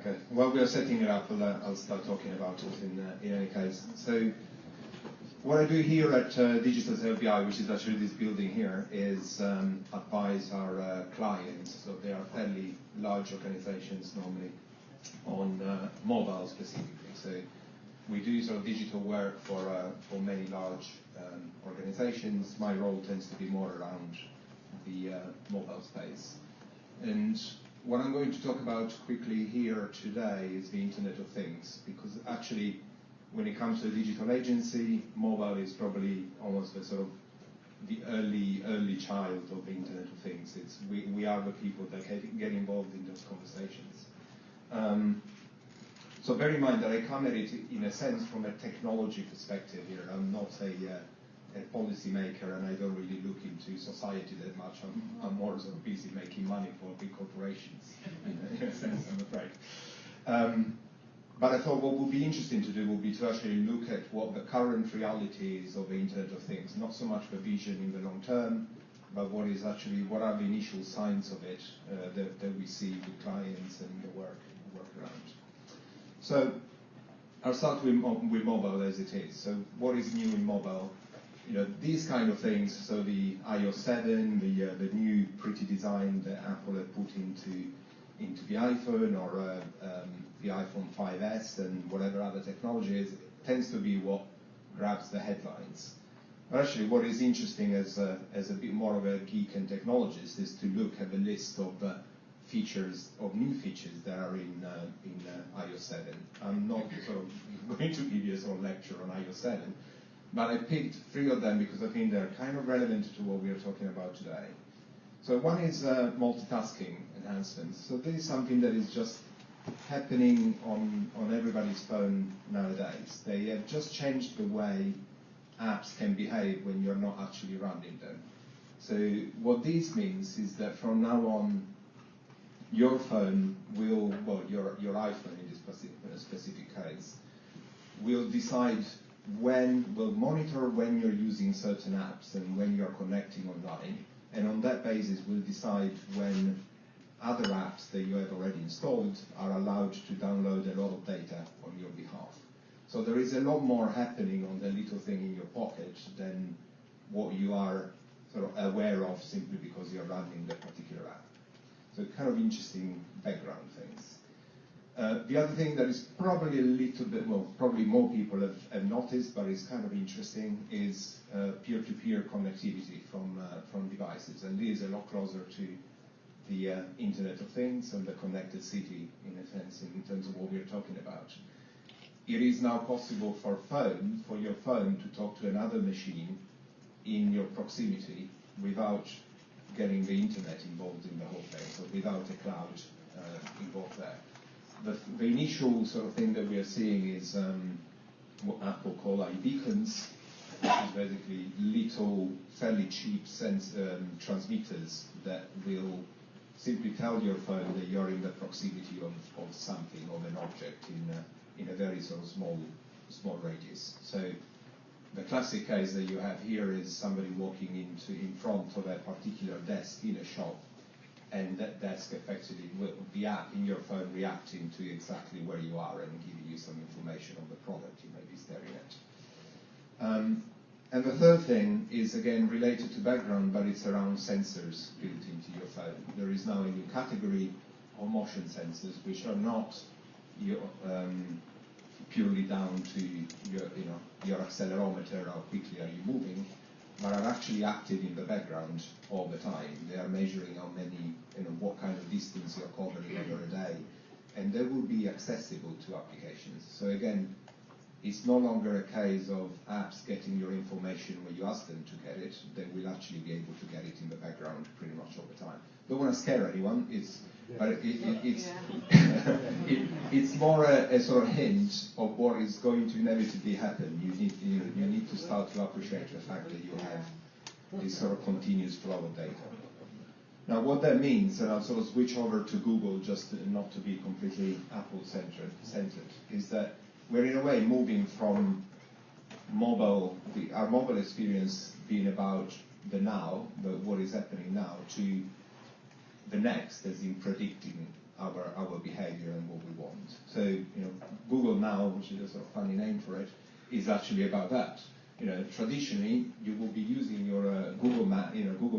Okay. While we are setting it up, I'll start talking about it in any case. So what I do here at Digitas LBi, which is actually this building here, is advise our clients, so they are fairly large organizations normally, on mobile specifically. So we do sort of digital work for many large organizations. My role tends to be more around the mobile space. And what I'm going to talk about quickly here today is the Internet of Things, because actually, when it comes to a digital agency, mobile is probably almost the sort of the early child of the Internet of Things. We are the people that get involved in those conversations. So bear in mind that I come at it in a sense from a technology perspective here. I'm not a policy maker, and I don't really look into society that much. I'm more sort of busy making money for big corporations, in a sense, I'm afraid. But I thought what would be interesting to do would be to actually look at what the current reality is of the Internet of Things, not so much the vision in the long term, but what are the initial signs of it that we see with clients and the work around. So I'll start with mobile as it is. So what is new in mobile? These kind of things, so the iOS 7, the new pretty design that Apple have put into the iPhone, or the iPhone 5S and whatever other technology is, tends to be what grabs the headlines. But actually, what is interesting as a bit more of a geek and technologist is to look at the list of new features that are in iOS 7. I'm not sort of going to give you a sort of lecture on iOS 7, but I picked 3 of them because I think they're kind of relevant to what we are talking about today. So one is multitasking enhancements. So this is something that is just happening on everybody's phone nowadays. They have just changed the way apps can behave when you're not actually running them. So what this means is that from now on, your phone will, your iPhone in this specific case, will decide will monitor when you're using certain apps and when you're connecting online, and on that basis will decide when other apps that you have already installed are allowed to download a lot of data on your behalf. So there is a lot more happening on the little thing in your pocket than what you are sort of aware of simply because you're running the particular app. So kind of interesting background things. The other thing that is probably a little bit, probably more people have noticed, but it's kind of interesting, is peer-to-peer connectivity from devices. And this is a lot closer to the Internet of Things and the connected city, in a sense, in terms of what we're talking about. It is now possible for your phone to talk to another machine in your proximity without getting the internet involved in the whole thing, so without a cloud involved there. The initial sort of thing that we are seeing is what Apple call iBeacons, which is basically little, fairly cheap transmitters that will simply tell your phone that you're in the proximity of something, of an object in a very sort of small radius. So the classic case that you have here is somebody walking in front of a particular desk in a shop, and that desk effectively will the app in your phone reacting to exactly where you are and giving you some information on the product you may be staring at. And the third thing is again related to background, but it's around sensors built into your phone. There is now a new category of motion sensors which are not purely down to your accelerometer, how quickly are you moving, but are actually active in the background all the time. They are measuring how many, what kind of distance you're covering over a day, and they will be accessible to applications. So again, it's no longer a case of apps getting your information when you ask them to get it. They will actually be able to get it in the background pretty much all the time. Don't want to scare anyone. It's more a sort of hint of what is going to inevitably happen. You need to start to appreciate the fact that you have this sort of continuous flow of data. Now, what that means, and I'll sort of switch over to Google just not to be completely Apple-centered, is that we're in a way moving from our mobile experience being about the now, what is happening now, to the next, as in predicting our behavior and what we want. So, Google Now, which is a sort of funny name for it, is actually about that. Traditionally, you will be using your Google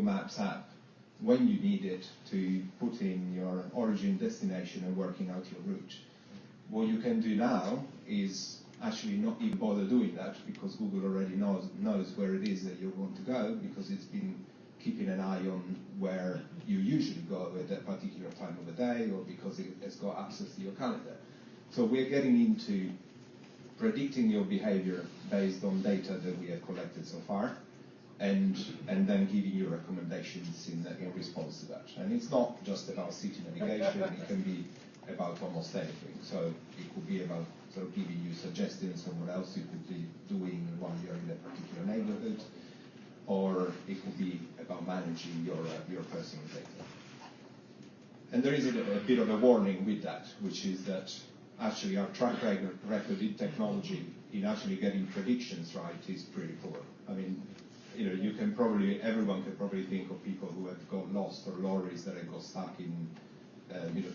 Maps app when you need it to put in your origin, destination, and working out your route. What you can do now is actually not even bother doing that, because Google already knows where it is that you want to go, because it's been keeping an eye on where you usually go at that particular time of the day, or because it has got access to your calendar. So we're getting into predicting your behavior based on data that we have collected so far, and then giving you recommendations in response to that. And it's not just about city navigation, it can be about almost anything. So it could be about sort of giving you suggestions on what else you could be doing while you're in a particular neighborhood, or it could be about managing your personal data. And there is a bit of a warning with that, which is that actually our track record in technology in actually getting predictions right is pretty poor. I mean, everyone can probably think of people who have got lost, or lorries that have got stuck in,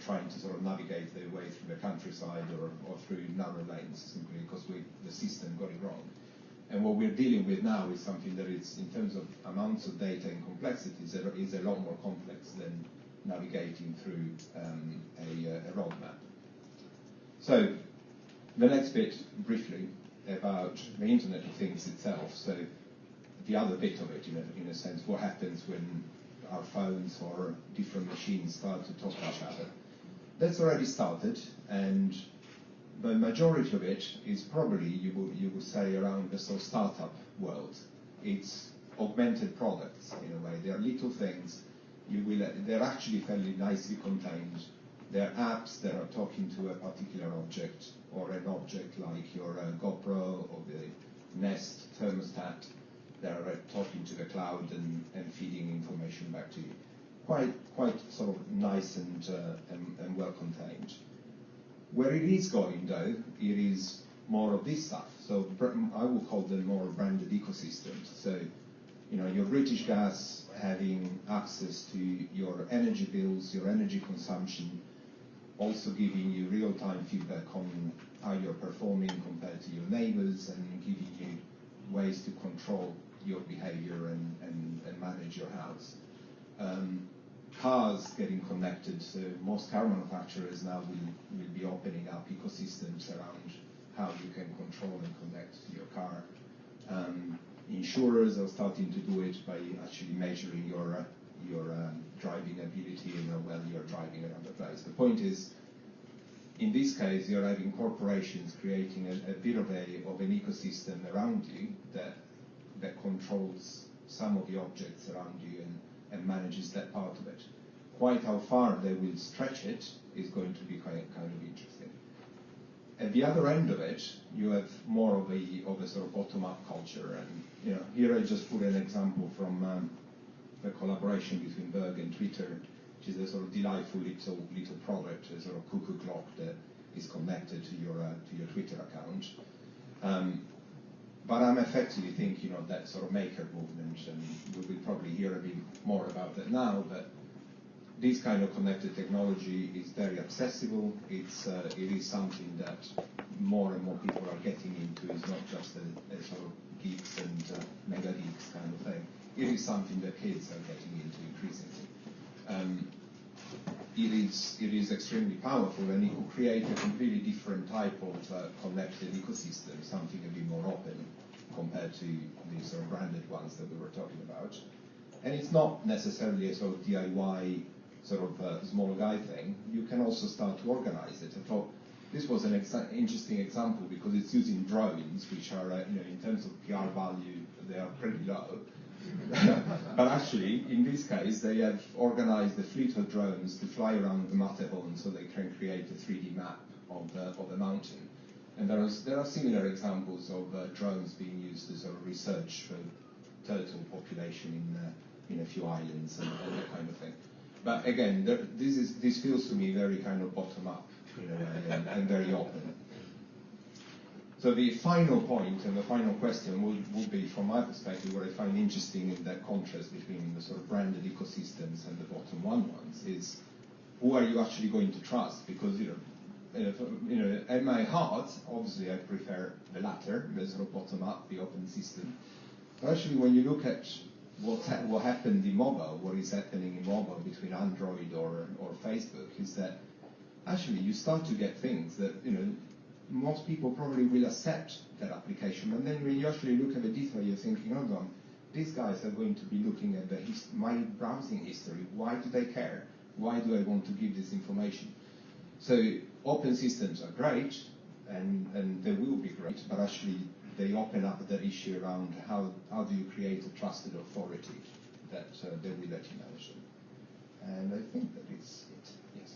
trying to sort of navigate their way through the countryside or through narrow lanes, simply because the system got it wrong. And what we're dealing with now is something that is, in terms of amounts of data and complexities, is a lot more complex than navigating through a road map. So the next bit, briefly, about the Internet of Things itself. So the other bit of it, in a sense, what happens when our phones or different machines start to talk to each other. That's already started, and the majority of it is probably, you would say, around the sort of startup world. It's augmented products, in a way. They're little things. They're actually fairly nicely contained. They're apps that are talking to a particular object, or an object like your GoPro or the Nest thermostat. They're talking to the cloud and feeding information back to you. Quite sort of nice and well contained. Where it is going, though, it is more of this stuff. So I will call them more branded ecosystems. So, your British Gas having access to your energy bills, your energy consumption, also giving you real-time feedback on how you're performing compared to your neighbors, and giving you ways to control your behavior and manage your house. Cars getting connected, so most car manufacturers now will be opening up ecosystems around how you can control and connect to your car. Insurers are starting to do it by actually measuring your driving ability while you're driving around the place. The point is, in this case, you're having corporations creating a bit of an ecosystem around you that controls some of the objects around you and manages that part of it. Quite how far they will stretch it is going to be kind of interesting. At the other end of it, you have more of a sort of bottom-up culture. And here I just put an example from the collaboration between Berg and Twitter, which is a sort of delightful little product, a sort of cuckoo clock that is connected to your Twitter account. But I'm effectively thinking of that sort of maker movement, and we will probably hear a bit more about that now. But this kind of connected technology is very accessible. It is something that more and more people are getting into. It's not just a sort of geeks and mega geeks kind of thing. It is something that kids are getting into increasingly. It is extremely powerful, and it will create a completely different type of connected ecosystem, something a bit more open compared to the sort of branded ones that we were talking about. And it's not necessarily a sort of DIY sort of small guy thing. You can also start to organize it. I thought this was an interesting example because it's using drones, which are, in terms of PR value, they are pretty low. But actually, in this case, they have organized a fleet of drones to fly around the Matterhorn so they can create a 3D map of the mountain. And there are similar examples of drones being used to sort of research for turtle population in a few islands and that kind of thing. But again, this feels to me very kind of bottom up in a way, and very open. So the final point and the final question will be, from my perspective, what I find interesting in that contrast between the sort of branded ecosystems and the bottom one ones is, who are you actually going to trust? Because at my heart, obviously I prefer the latter, the sort of bottom-up, the open system. But actually, when you look at what happened in mobile, what is happening in mobile between Android or Facebook, is that actually you start to get things that, most people probably will accept that application. And then when you actually look at the detail, you're thinking, hold on, these guys are going to be looking at my browsing history. Why do they care? Why do I want to give this information? So open systems are great, and they will be great, but actually they open up that issue around how do you create a trusted authority that they will let you manage them. And I think that is it. Yes.